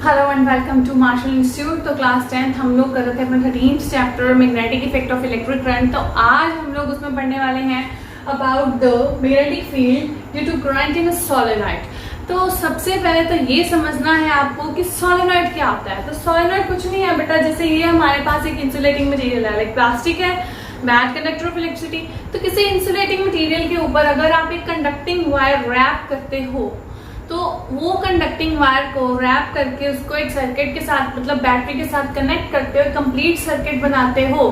Hello and welcome to Marshall Institute. तो class 10th हम लोग कर रहे थे अपना 13th chapter magnetic effect of electric current. तो आज हम लोग उसमें पढ़ने वाले हैं about the magnetic field due to current in a solenoid. तो सबसे पहले तो ये समझना है आपको कि सोलेनॉइड क्या होता है। तो सोलेनॉइड कुछ नहीं है बेटा, जैसे ये हमारे पास एक इंसुलेटिंग मटेरियल है, लाइक प्लास्टिक है, बैड कंडक्टर ऑफ इलेक्ट्रिसिटी। तो किसी इंसुलेटिंग मटेरियल के ऊपर अगर आप एक कंडक्टिंग वायर रैप करते हो तो वो कंडक्टिंग वायर को रैप करके उसको एक सर्किट के साथ मतलब बैटरी के साथ कनेक्ट करते हो, कंप्लीट सर्किट बनाते हो,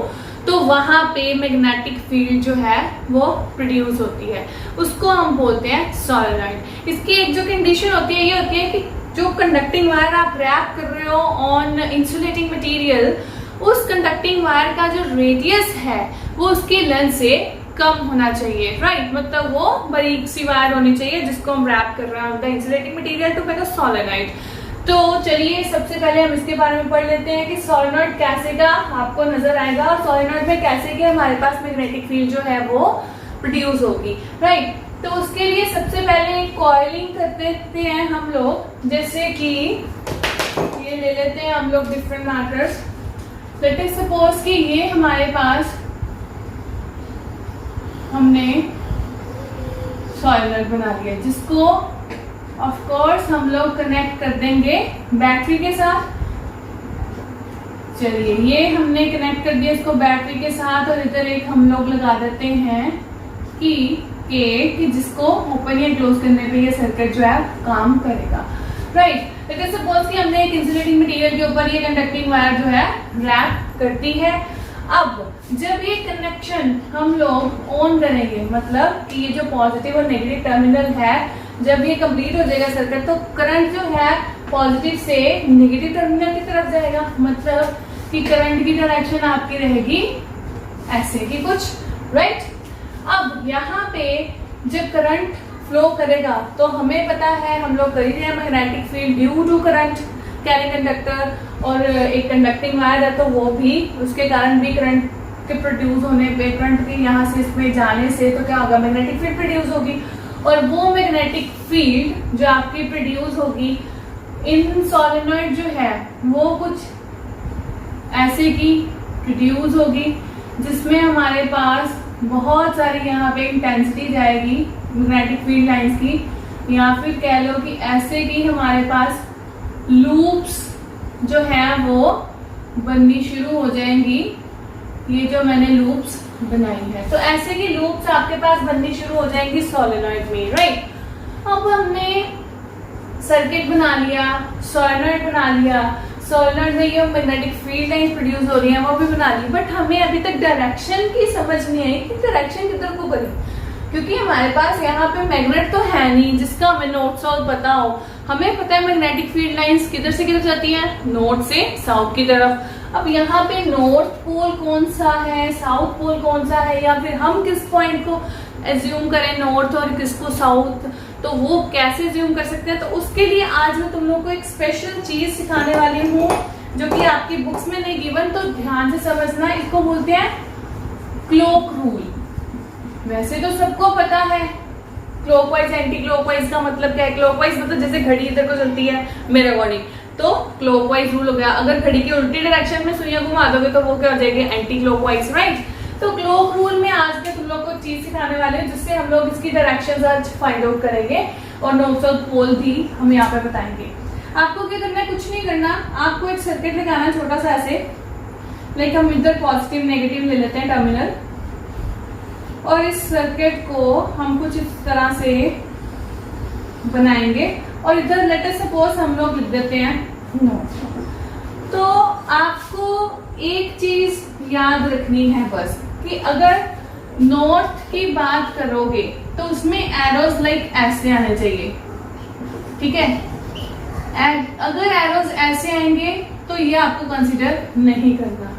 तो वहां पे मैग्नेटिक फील्ड जो है वो प्रोड्यूस होती है, उसको हम बोलते हैं सोलेनॉइड। इसकी एक जो कंडीशन होती है ये होती है कि जो कंडक्टिंग वायर आप रैप कर रहे हो ऑन इंसुलेटिंग मटेरियल, उस कंडक्टिंग वायर का जो रेडियस है वो उसकी लेंथ से कम होना चाहिए, राइट। मतलब वो बारीक सी वायर होनी चाहिए जिसको हम रैप कर रहे हैं the insulating material to make a solenoid. तो चलिए सबसे पहले हम इसके बारे में पढ़ लेते हैं कि सोलेनॉइड कैसे का आपको नजर आएगा और सोलेनॉइड में कैसे के हमारे पास मैग्नेटिक फील्ड जो है वो प्रोड्यूस होगी, राइट। तो उसके लिए सबसे पहले कॉइलिंग कर देते हैं हम लोग, जैसे कि ये ले लेते हैं हम लोग different matters. Let us suppose कि ये हमारे पास हमने सोलेनॉइड बना लिया, जिसको ऑफ कोर्स हम लोग कनेक्ट कर देंगे बैटरी के साथ। चलिए ये हमने कनेक्ट कर दिया इसको बैटरी के साथ और इधर एक हम लोग लगा देते हैं कि जिसको ओपन या क्लोज करने पे ये सर्किट जो है काम करेगा, राइट। लेकिन सपोज कि हमने एक इंसुलेटिंग मटेरियल के ऊपर ये कंडक्टिंग वायर जो है रैप करती है। अब जब ये कनेक्शन हम लोग ऑन करेंगे, मतलब कि ये जो पॉजिटिव और नेगेटिव टर्मिनल है, जब ये कंप्लीट हो जाएगा सर्किट, तो करंट जो है पॉजिटिव से नेगेटिव टर्मिनल की तरफ जाएगा। मतलब कि करंट की डायरेक्शन आपकी रहेगी ऐसे की कुछ, राइट। अब यहाँ पे जब करंट फ्लो करेगा तो हमें पता है, हम लोग कर ही रहे हैं magnetic field due to current carry conductor, और एक कंडक्टिंग वायर है तो वो भी उसके कारण भी करंट के प्रोड्यूस होने पे, करंट के यहाँ से इसमें जाने से तो क्या होगा, मैग्नेटिक फील्ड प्रोड्यूस होगी। और वो मैग्नेटिक फील्ड जो आपकी प्रोड्यूस होगी इन सोलेनॉइड जो है वो कुछ ऐसे की प्रोड्यूस होगी, जिसमें हमारे पास बहुत सारी यहाँ पे इंटेंसिटी जाएगी मैग्नेटिक फील्ड लाइंस की, या फिर कह लो कि ऐसे की हमारे पास लूप्स जो है वो बननी शुरू हो जाएंगी। ये जो मैंने लूप्स बनाई है, तो ऐसे की लूप्स आपके पास बननी शुरू हो जाएंगी सोलेनॉइड में, राइट। अब हमने सर्किट बना लिया, सोलेनॉइड बना लिया, सोलेनॉइड में ये मैग्नेटिक फील्ड लाइंस प्रोड्यूस हो रही है वो भी बना ली, बट हमें अभी तक डायरेक्शन की समझ नहीं आई कि डायरेक्शन किधर को करें, क्योंकि हमारे पास यहाँ पे मैग्नेट तो है नहीं जिसका हमें नॉर्थ साउथ पता हो। हमें पता है मैग्नेटिक फील्ड लाइंस किधर से किधर जाती हैं, नॉर्थ से साउथ की तरफ। अब यहाँ पे नॉर्थ पोल कौन सा है, साउथ पोल कौन सा है, या फिर हम किस पॉइंट को एज्यूम करें नॉर्थ और किसको साउथ, तो वो कैसे एज्यूम कर सकते हैं। तो उसके लिए आज मैं तुम लोग को एक स्पेशल चीज सिखाने वाली हूँ जो कि आपकी बुक्स में नहीं गिवन, तो ध्यान से समझना। इसको बोलते हैं क्लॉक रूल। वैसे तो सबको पता है क्लॉकवाइज एंटी क्लॉकवाइज का मतलब क्या है। क्लॉकवाइज मतलब जैसे घड़ी इधर को चलती है मेरे अकॉर्डिंग, तो क्लॉकवाइज रूल हो गया। अगर घड़ी की उल्टी डायरेक्शन में सुइयां घुमा दोगे तो वो क्या हो जाएगी, एंटी क्लॉकवाइज, राइट। तो क्लॉक रूल में आज मैं तुम लोग को चीज सिखाने वाले हैं जिससे हम लोग इसकी डायरेक्शन आज फाइंड आउट करेंगे और नॉर्थ साउथ पोल भी हम यहाँ पे बताएंगे। आपको क्या करना है, कुछ नहीं करना, आपको एक सर्किट लगाना है छोटा सा ऐसे, लाइक हम इधर पॉजिटिव नेगेटिव ले लेते हैं टर्मिनल, और इस सर्किट को हम कुछ इस तरह से बनाएंगे और इधर लेट अस सपोज हम लोग लिख देते हैं नॉर्थ। तो आपको एक चीज याद रखनी है बस कि अगर नॉर्थ की बात करोगे तो उसमें एरोज लाइक ऐसे आने चाहिए, ठीक है। अगर एरोज ऐसे आएंगे तो ये आपको कंसीडर नहीं करना।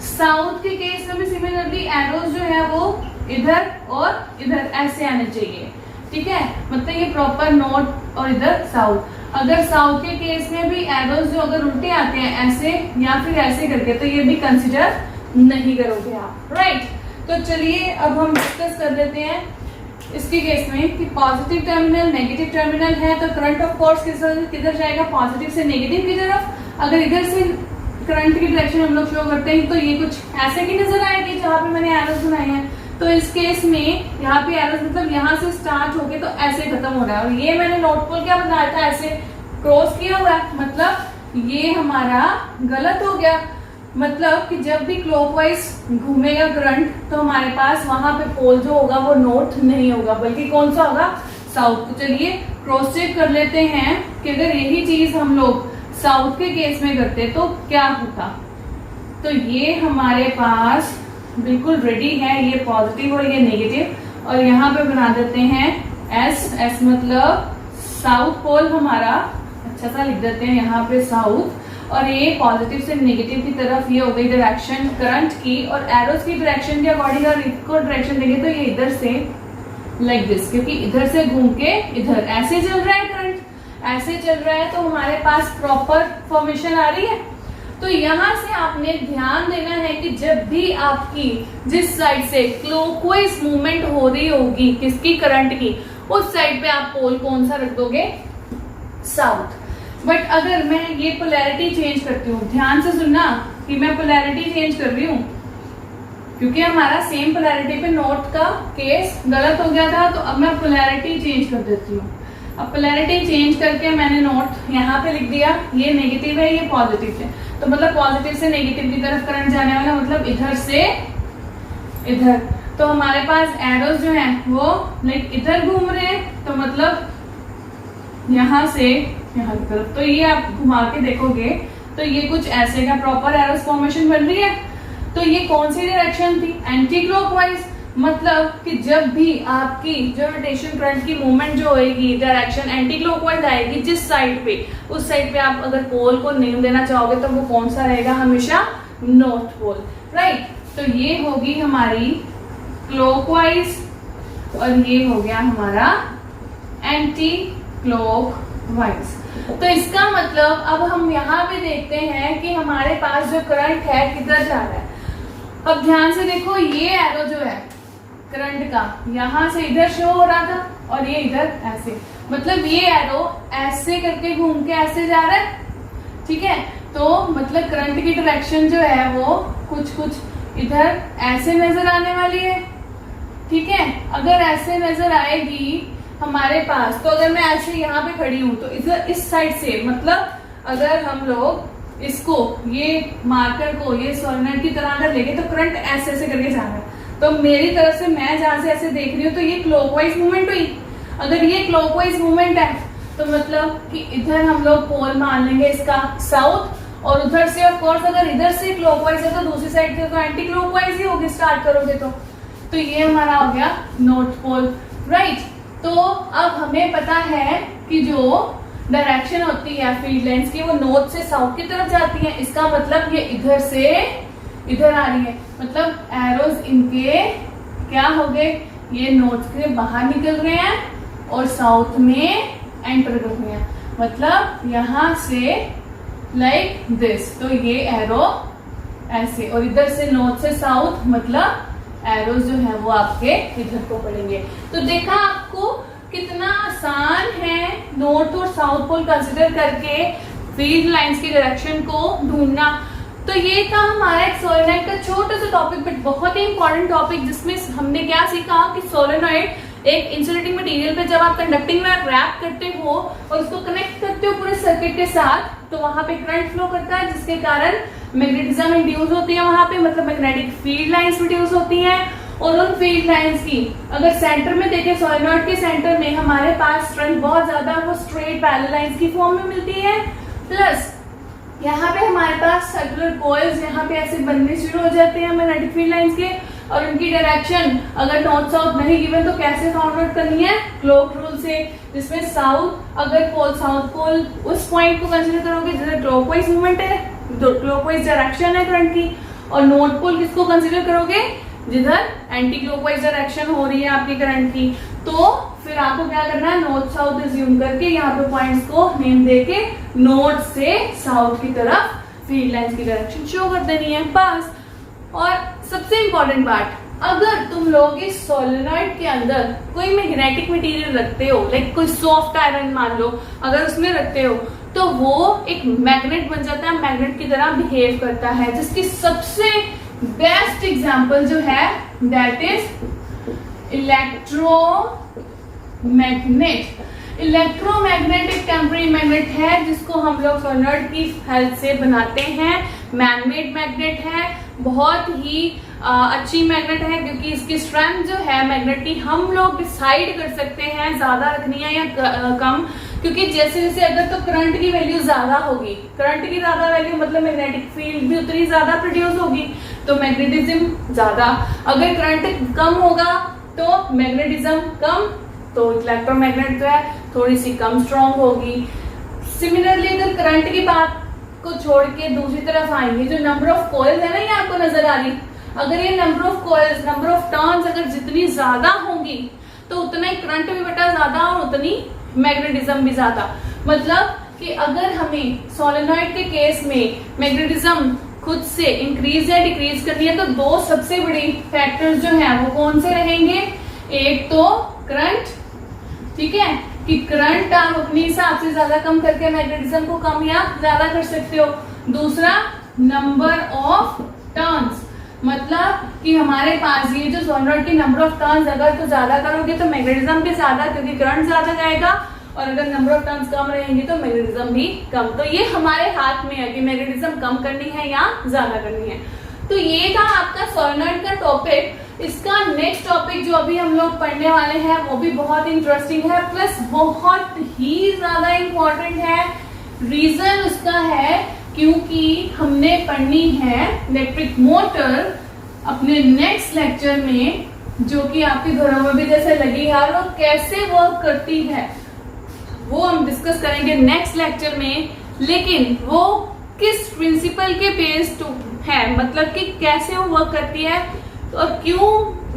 साउथ के केस में भी सिमिलरली एरोज जो है वो इधर और इधर ऐसे आने चाहिए, ठीक है। मतलब ये प्रॉपर नॉर्थ और इधर साउथ। अगर साउथ के केस में भी एरोज जो अगर उल्टे आते हैं ऐसे या फिर ऐसे करके, तो ये भी कंसीडर नहीं करोगे आप, राइट। तो चलिए अब हम डिस्कस कर लेते हैं इसके केस में कि पॉजिटिव टर्मिनल नेगेटिव टर्मिनल है तो करंट ऑफ कोर्स किधर जाएगा, पॉजिटिव से नेगेटिव की तरफ। अगर इधर से करंट की डायरेक्शन हम लोग शो करते हैं तो ये कुछ ऐसे की नजर आएगी जहां पे मैंने एरोस बनाए हैं। तो इस केस में यहाँ पे एरोस मतलब यहाँ से स्टार्ट होके तो ऐसे खत्म हो रहा है, और ये मैंने नॉर्थ पोल क्या बनाया था, ऐसे क्रॉस किया हुआ है, मतलब ये हमारा गलत हो गया। मतलब कि जब भी क्लॉकवाइज घूमेगा करंट तो हमारे पास वहां पे पोल जो होगा वो नॉर्थ नहीं होगा बल्कि कौन सा होगा, साउथ। तो चलिए क्रॉस चेक कर लेते हैं कि अगर यही चीज हम लोग साउथ के केस में करते तो क्या होता। तो ये हमारे पास बिल्कुल रेडी है, ये पॉजिटिव और ये नेगेटिव, और यहाँ पे बना देते हैं एस। एस मतलब साउथ पोल हमारा, अच्छा सा लिख देते हैं यहाँ पे साउथ, और ये पॉजिटिव से नेगेटिव की तरफ ये हो गई डायरेक्शन करंट की। और एरोस की डायरेक्शन के अकॉर्डिंग अगर इसको डायरेक्शन देंगे तो ये इधर से लाइक दिस, क्योंकि इधर से घूम के इधर ऐसे चल रहा है करंट, ऐसे चल रहा है तो हमारे पास प्रॉपर फॉर्मेशन आ रही है। तो यहां से आपने ध्यान देना है कि जब भी आपकी जिस साइड से क्लॉकवाइज मूवमेंट हो रही होगी किसकी, करंट की, उस साइड पे आप पोल कौन सा रख दोगे, साउथ। बट अगर मैं ये पोलैरिटी चेंज करती हूँ, ध्यान से सुनना कि मैं पोलैरिटी चेंज कर रही हूँ, क्योंकि हमारा सेम पोलैरिटी पे नॉर्थ का केस गलत हो गया था, तो अब मैं पोलैरिटी चेंज कर देती हूँ। अब पोलैरिटी चेंज करके मैंने नॉर्थ यहाँ पे लिख दिया, ये नेगेटिव है ये पॉजिटिव है, तो मतलब पॉजिटिव से नेगेटिव की तरफ करंट जाने वाला, मतलब इधर से इधर। तो हमारे पास एरोस जो है वो लाइक इधर घूम रहे हैं, तो मतलब यहाँ से यहाँ की तरफ। तो ये आप घुमा के देखोगे तो ये कुछ ऐसे का प्रॉपर एरोस फॉर्मेशन बन रही है। तो ये कौन सी डायरेक्शन थी, एंटी क्लॉकवाइज। मतलब कि जब भी आपकी जो रोटेशन करंट की मूवमेंट जो होगी डायरेक्शन एंटी क्लॉकवाइज आएगी जिस साइड पे, उस साइड पे आप अगर पोल को नेम देना चाहोगे तो वो कौन सा रहेगा, हमेशा नॉर्थ पोल, राइट। तो ये होगी हमारी क्लॉकवाइज और ये हो गया हमारा एंटी क्लॉकवाइज। तो इसका मतलब अब हम यहाँ पे देखते हैं कि हमारे पास जो करंट है किधर जा रहा है। अब ध्यान से देखो, ये एरो जो है करंट का यहां से इधर शो हो रहा था और ये इधर ऐसे, मतलब ये एरो ऐसे करके घूम के ऐसे जा रहा है, ठीक है। तो मतलब करंट की डायरेक्शन जो है वो कुछ इधर ऐसे नजर आने वाली है, ठीक है। अगर ऐसे नजर आएगी हमारे पास, तो अगर मैं ऐसे यहाँ पे खड़ी हूं तो इधर इस साइड से, मतलब अगर हम लोग इसको ये मार्कर को ये सोलेनोइड की तरह अगर लेंगे तो करंट ऐसे ऐसे करके जा रहा है। तो मेरी तरफ से मैं जहां से ऐसे देख रही हूँ तो ये क्लॉकवाइज मूवमेंट हुई। अगर ये क्लॉकवाइज मूवमेंट है तो मतलब कि इधर हम लोग पोल मान लेंगे इसका साउथ, और उधर से ऑफ कोर्स अगर इधर से क्लॉकवाइज है तो दूसरी साइड से तो एंटी क्लॉकवाइज ही होगी स्टार्ट करोगे तो ये हमारा हो गया नॉर्थ पोल, राइट। तो अब हमें पता है कि जो डायरेक्शन होती है फील्ड लाइंस की वो नॉर्थ से साउथ की तरफ जाती है। इसका मतलब ये इधर से इधर आ रही है, मतलब एरोज इनके क्या हो गए, ये नॉर्थ के बाहर निकल रहे हैं और साउथ में एंटर कर रहे हैं, मतलब यहां से लाइक दिस। तो ये एरो ऐसे, और इधर से नॉर्थ से साउथ, मतलब एरोज जो है वो आपके इधर को पड़ेंगे। तो देखा आपको कितना आसान है नॉर्थ और साउथ पोल कंसिडर करके फील्ड लाइंस की डायरेक्शन को ढूंढना। तो ये था हमारा एक सोलेनोइड का छोटा सा टॉपिक, बट बहुत ही इंपॉर्टेंट टॉपिक, जिसमें हमने क्या सीखा कि सोलेनोइड एक इंसुलेटिंग मटेरियल पे जब आप कंडक्टिंग में रैप करते हो और उसको कनेक्ट करते हो पूरे सर्किट के साथ, तो वहां पे करंट फ्लो करता है जिसके कारण मैग्नेटिज्म इंड्यूस होती है वहां पे, मतलब मैग्नेटिक फील्ड लाइंस प्रोड्यूस होती हैं। और उन फील्ड लाइंस की अगर सेंटर में देखें, सोलेनोइड के सेंटर में हमारे पास स्ट्रेंथ बहुत ज्यादा वो स्ट्रेट पैरेलल लाइंस की फॉर्म में मिलती है, प्लस यहाँ पे हमारे पास सर्कुलर कॉइल्स यहाँ पे ऐसे बनने शुरू हो जाते हैं मैग्नेटिक फील्ड लाइंस के, और उनकी डायरेक्शन अगर नॉर्थ साउथ नहीं गिवन तो कैसे फाउंड आउट करनी है, क्लॉक रूल से, जिसमें साउथ अगर पोल साउथ पोल उस पॉइंट को कंसीडर करोगे जिधर क्लॉकवाइज मूवमेंट है, क्लॉकवाइज डायरेक्शन है करंट की, और नॉर्थ पोल किसको कंसीडर करोगे जिधर एंटी क्लॉकवाइज डायरेक्शन हो रही है आपकी करंट की। तो फिर आपको क्या करना है, नॉर्थ साउथ अज्यूम करके यहाँ पे पॉइंट्स को नेम देके नॉर्थ से साउथ की तरफ फील्ड लाइंस की डायरेक्शन शो कर देनी है बस। और सबसे इंपॉर्टेंट बात, अगर तुम लोग इस सोलेनॉइड के अंदर कोई मैग्नेटिक मटेरियल रखते हो, लाइक कोई सॉफ्ट आयरन मान लो, अगर उसमें रखते हो तो वो एक मैग्नेट बन जाता है, मैग्नेट की तरह बिहेव करता है, जिसकी सबसे बेस्ट एग्जांपल जो है दैट इज इलेक्ट्रोमैग्नेट। इलेक्ट्रोमैग्नेट एक टेम्पररी मैग्नेट है जिसको हम लोग सोलेनॉइड की हेल्प से बनाते हैं। मैनमेड मैग्नेट है, बहुत ही अच्छी मैग्नेट है क्योंकि इसकी स्ट्रेंथ जो है मैग्नेट की हम लोग डिसाइड कर सकते हैं ज्यादा रखनी है या कम, क्योंकि जैसे जैसे अगर तो करंट की वैल्यू ज्यादा होगी, करंट की ज्यादा वैल्यू मतलब मैग्नेटिक फील्ड भी उतनी ज्यादा प्रोड्यूस होगी, तो मैग्नेटिज्म ज्यादा। अगर करंट कम होगा तो मैग्नेटिज्म कम, तो इलेक्ट्रोमैग्नेट जो है थोड़ी सी कम स्ट्रॉन्ग होगी। सिमिलरली अगर करंट की बात को छोड़ के दूसरी तरफ आएंगे, जो नंबर ऑफ कॉइल्स है ना, ये आपको नजर आ रही, अगर ये number of coils, number of turns अगर जितनी ज्यादा होंगी तो उतना ही करंट भी बटा ज्यादा और उतनी मैग्नेटिज्म भी ज्यादा। मतलब कि अगर हमें सोलेनॉइड के केस में मैग्नेटिज्म खुद से इंक्रीज या डिक्रीज करनी है तो दो सबसे बड़ी फैक्टर्स जो हैं वो कौन से रहेंगे? एक तो करंट, ठीक है, कि करंट आप अपने हिसाब से ज्यादा कम करके मैग्नेटिज्म को कम या ज्यादा कर सकते हो। दूसरा नंबर ऑफ टर्न्स, मतलब कि हमारे पास ये जो सोलेनॉइड की नंबर ऑफ टर्न्स अगर तो ज्यादा करोगे तो मैग्नेटिज्म भी ज्यादा, क्योंकि करंट ज्यादा जाएगा, और अगर नंबर ऑफ टर्न्स कम रहेंगी तो मैग्नेटिज्म भी कम। तो ये हमारे हाथ में है कि मैग्नेटिज्म कम करनी है या ज्यादा करनी है। तो ये था आपका सोलेनॉइड का टॉपिक। इसका नेक्स्ट टॉपिक जो अभी हम लोग पढ़ने वाले हैं वो भी बहुत इंटरेस्टिंग है, प्लस बहुत ही ज्यादा इंपॉर्टेंट है। रीजन उसका है क्योंकि हमने पढ़नी है इलेक्ट्रिक मोटर अपने नेक्स्ट लेक्चर में, जो कि आपके घरों में भी जैसे लगी है और वो कैसे वर्क करती है वो हम डिस्कस करेंगे नेक्स्ट लेक्चर में। लेकिन वो किस प्रिंसिपल के बेस्ड है, मतलब कि कैसे वो वर्क करती है और क्यों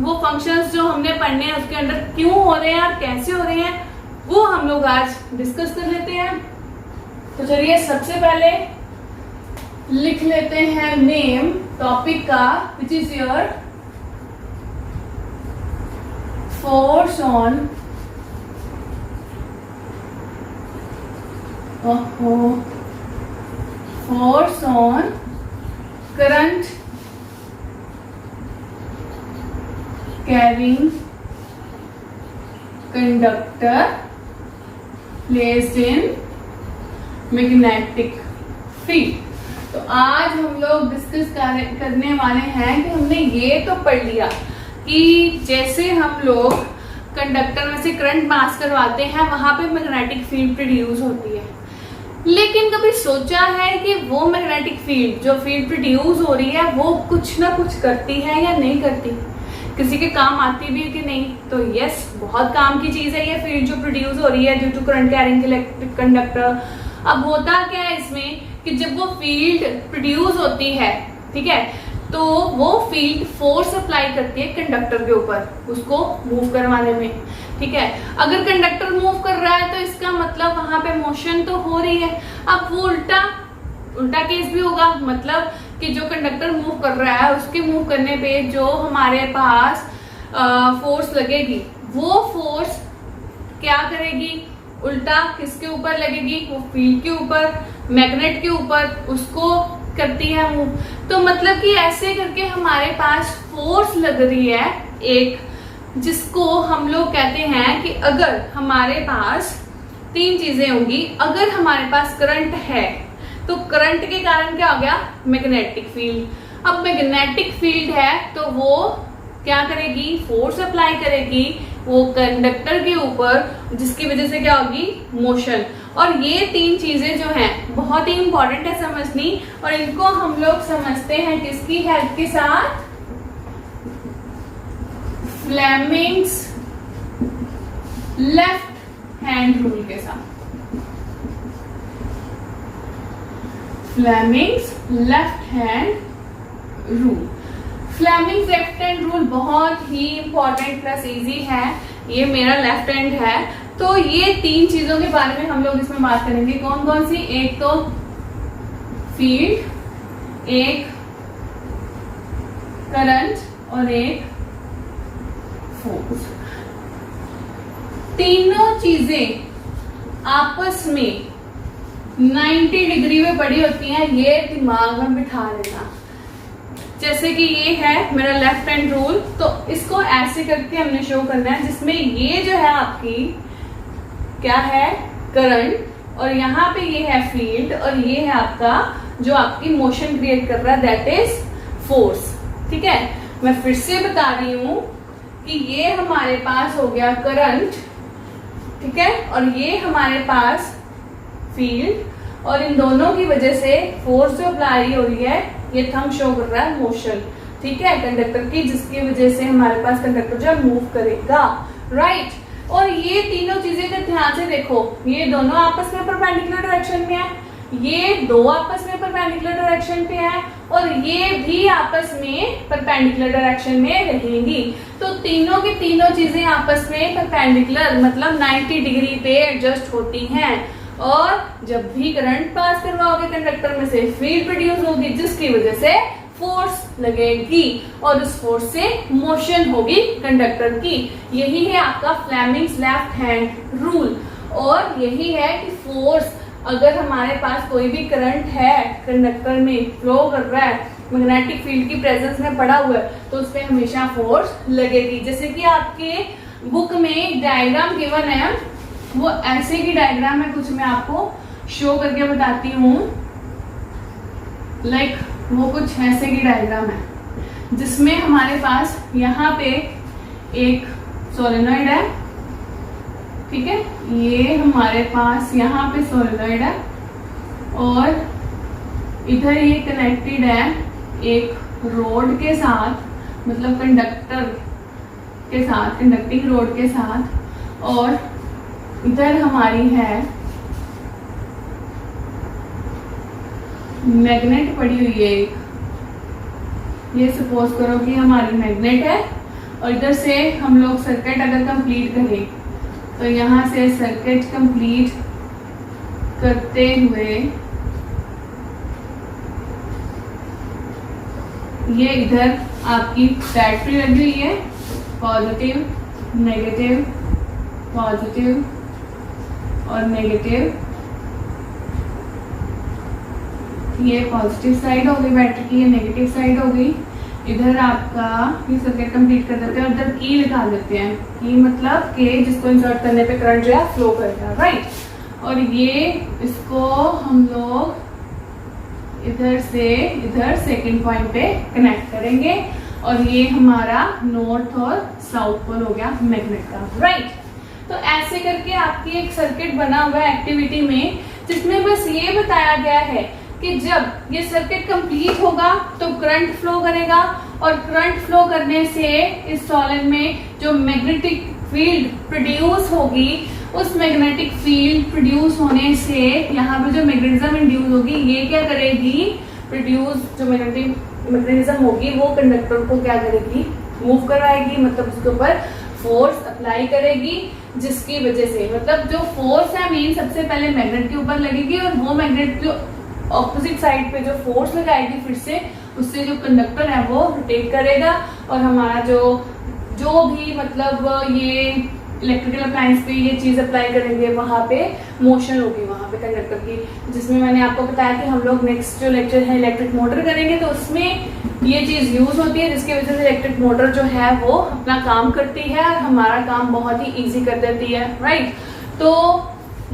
वो फंक्शंस जो हमने पढ़ने हैं उसके अंदर क्यों हो रहे हैं और कैसे हो रहे हैं, वो हम लोग आज डिस्कस कर लेते हैं। तो चलिए सबसे पहले लिख लेते हैं नेम टॉपिक का, which is your force on force on current carrying conductor placed in magnetic field। तो आज हम लोग डिस्कस करने वाले हैं कि हमने ये तो पढ़ लिया कि जैसे हम लोग कंडक्टर में से करंट पास करवाते हैं वहां पे मैग्नेटिक फील्ड प्रोड्यूस होती है, लेकिन कभी सोचा है कि वो मैग्नेटिक फील्ड जो फील्ड प्रोड्यूस हो रही है वो कुछ ना कुछ करती है या नहीं करती, किसी के काम आती भी है कि नहीं? तो यस, बहुत काम की चीज है ये फील्ड जो प्रोड्यूस हो रही है due to current carrying electric conductor. अब होता क्या है इसमें कि जब वो फील्ड प्रोड्यूस होती है, ठीक है, तो वो फील्ड फोर्स अप्लाई करती है कंडक्टर के ऊपर उसको मूव करवाने में, ठीक है। अगर कंडक्टर मूव कर रहा है तो इसका मतलब वहां पे मोशन तो हो रही है। अब वो उल्टा केस भी होगा, मतलब कि जो कंडक्टर मूव कर रहा है उसके मूव करने पे जो हमारे पास फोर्स लगेगी वो फोर्स क्या करेगी? उल्टा किसके ऊपर लगेगी? वो फील्ड के ऊपर, मैग्नेट के ऊपर, उसको करती है मूव। तो मतलब कि ऐसे करके हमारे पास फोर्स लग रही है एक, जिसको हम लोग कहते हैं कि अगर हमारे पास तीन चीजें होंगी। अगर हमारे पास करंट है तो करंट के कारण क्या हो गया? Magnetic field. अब मैग्नेटिक फील्ड है तो वो क्या करेगी? फोर्स अप्लाई करेगी वो कंडक्टर के ऊपर, जिसकी वजह से क्या होगी? मोशन। और ये तीन चीजें जो हैं बहुत ही इंपॉर्टेंट है समझनी, और इनको हम लोग समझते हैं किसकी हेल्प के साथ? फ्लेमिंग्स लेफ्ट हैंड रूल के साथ। Fleming's left hand rule. Fleming's left hand rule बहुत ही इंपॉर्टेंट प्लस इजी है। ये मेरा लेफ्ट हैंड है, तो ये तीन चीजों के बारे में हम लोग इसमें बात करेंगे। कौन कौन सी? एक तो फील्ड, एक करंट और एक फोर्स। तीनों चीजें आपस में 90 डिग्री में पड़ी होती हैं, ये दिमाग में बिठा लेना। जैसे कि ये है मेरा लेफ्ट हैंड रूल, तो इसको ऐसे करके हमने शो करना है, जिसमें ये जो है आपकी क्या है, करंट, और यहाँ पे ये है फील्ड, और ये है आपका जो आपकी मोशन क्रिएट कर रहा है, दैट इज फोर्स। ठीक है, मैं फिर से बता रही हूं कि ये हमारे पास हो गया करंट, ठीक है, और ये हमारे पास फील्ड, और इन दोनों की वजह से फोर्स जो अप्लाई हो रही है, ये थंब शो कर रहा है मोशन, ठीक है, कंडक्टर की, जिसकी वजह से हमारे पास कंडक्टर जो है मूव करेगा, राइट। और ये तीनों चीजें का ध्यान से देखो, ये दोनों आपस में परपेंडिकुलर डायरेक्शन में है, ये दो आपस में परपेंडिकुलर डायरेक्शन पे है, और ये भी आपस में परपेंडिकुलर डायरेक्शन में रहेंगी। तो तीनों की तीनों चीजें आपस में परपेंडिकुलर मतलब 90 डिग्री पे एडजस्ट होती हैं, और जब भी करंट पास करवाओगे कंडक्टर में से फील्ड प्रोड्यूस होगी, जिसकी वजह से फोर्स लगेगी, और उस फोर्स से मोशन होगी कंडक्टर की। यही है आपका फ्लेमिंग्स लेफ्ट हैंड रूल, और यही है कि फोर्स, अगर हमारे पास कोई भी करंट है कंडक्टर में फ्लो कर रहा है, मैग्नेटिक फील्ड की प्रेजेंस में पड़ा हुआ है, तो उस पर हमेशा फोर्स लगेगी। जैसे कि आपके बुक में डायग्राम गिवन है, वो ऐसे की डायग्राम है, कुछ मैं आपको शो करके बताती हूँ। लाइक वो कुछ ऐसे की डायग्राम है, जिसमें हमारे पास यहाँ पे एक सोलेनॉइड है, ठीक है, ये हमारे पास यहाँ पे सोलेनॉइड है, और इधर ये कनेक्टेड है एक रोड के साथ, मतलब कंडक्टर के साथ, कंडक्टिंग रोड के साथ, और इधर हमारी है मैग्नेट पड़ी हुई है एक, ये सपोज करो कि हमारी मैग्नेट है, और इधर से हम लोग सर्किट अगर कंप्लीट करें, तो यहाँ से सर्किट कंप्लीट करते हुए ये इधर आपकी बैटरी लगी हुई है, पॉजिटिव नेगेटिव पॉजिटिव और नेगेटिव, ये पॉजिटिव साइड हो गई बैटरी की, ये नेगेटिव साइड हो गई। इधर आपका ये सर्किट कंप्लीट कर देते हैं, और इधर की लगा देते हैं, की मतलब के जिसको इंसर्ट करने पे करंट जो है फ्लो करेगा, राइट। और ये इसको हम लोग इधर से इधर सेकंड पॉइंट पे कनेक्ट करेंगे, और ये हमारा नॉर्थ और साउथ पोल हो गया मैग्नेट का, राइट। तो ऐसे करके आपकी एक सर्किट बना हुआ है एक्टिविटी में, जिसमें बस ये बताया गया है कि जब ये सर्किट कंप्लीट होगा तो करंट फ्लो करेगा, और करंट फ्लो करने से इस सॉलिड में जो मैग्नेटिक फील्ड प्रोड्यूस होगी, उस मैग्नेटिक फील्ड प्रोड्यूस होने से यहाँ पे जो मैग्नेटिज्म इंड्यूस होगी, ये क्या करेगी, प्रोड्यूस जो मैग्नेटिज्म होगी वो कंडक्टर को क्या करेगी, मूव करवाएगी, मतलब उसके ऊपर फोर्स अप्लाई करेगी, जिसकी वजह से मतलब जो फोर्स है मेन सबसे पहले मैग्नेट के ऊपर लगेगी, और वो मैग्नेट जो ऑपोजिट साइड पे जो फोर्स लगाएगी फिर से, उससे जो कंडक्टर है वो रोटेट करेगा, और हमारा जो भी मतलब ये इलेक्ट्रिकल अप्लायंस पे ये चीज अप्लाई करेंगे, वहां पे मोशन होगी वहां पे कंडक्टर की, जिसमें मैंने आपको बताया कि हम लोग नेक्स्ट जो लेक्चर है इलेक्ट्रिक मोटर करेंगे, तो उसमें ये चीज यूज होती है, जिसकी वजह से इलेक्ट्रिक मोटर जो है वो अपना काम करती है, और हमारा काम बहुत ही ईजी कर देती है, राइट। तो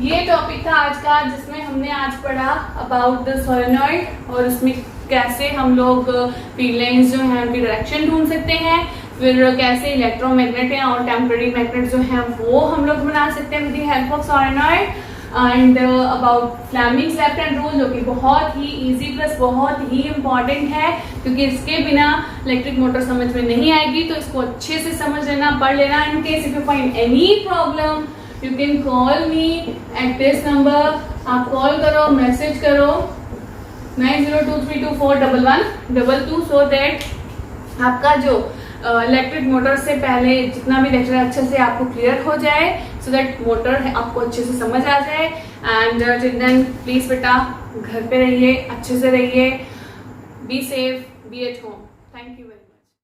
ये टॉपिक था आज का, जिसमें हमने आज पढ़ा अबाउट द सोलेनॉइड, और उसमें कैसे हम लोग फील्ड लाइंस जो है उनकी डायरेक्शन ढूंढ सकते हैं, फिर कैसे इलेक्ट्रोमैग्नेट है और टेम्पररी मैग्नेट जो है वो हम लोग बना सकते हैं with the help of solenoid, and about Fleming's left hand rule, जो कि बहुत ही इजी प्लस बहुत ही इम्पॉर्टेंट है, क्योंकि इसके बिना इलेक्ट्रिक मोटर समझ में नहीं आएगी, तो इसको अच्छे से समझ लेना, पढ़ लेना। In case if you find any problem you can call me at this number, आप कॉल करो, मैसेज करो 9023241122, सो दैट आपका जो इलेक्ट्रिक मोटर से पहले जितना भी लेक्चर अच्छे से आपको क्लियर हो जाए, सो दैट मोटर आपको अच्छे से समझ आ जाए। एंड टिल देन प्लीज बेटा घर पे रहिए, अच्छे से रहिए, be safe, be at home.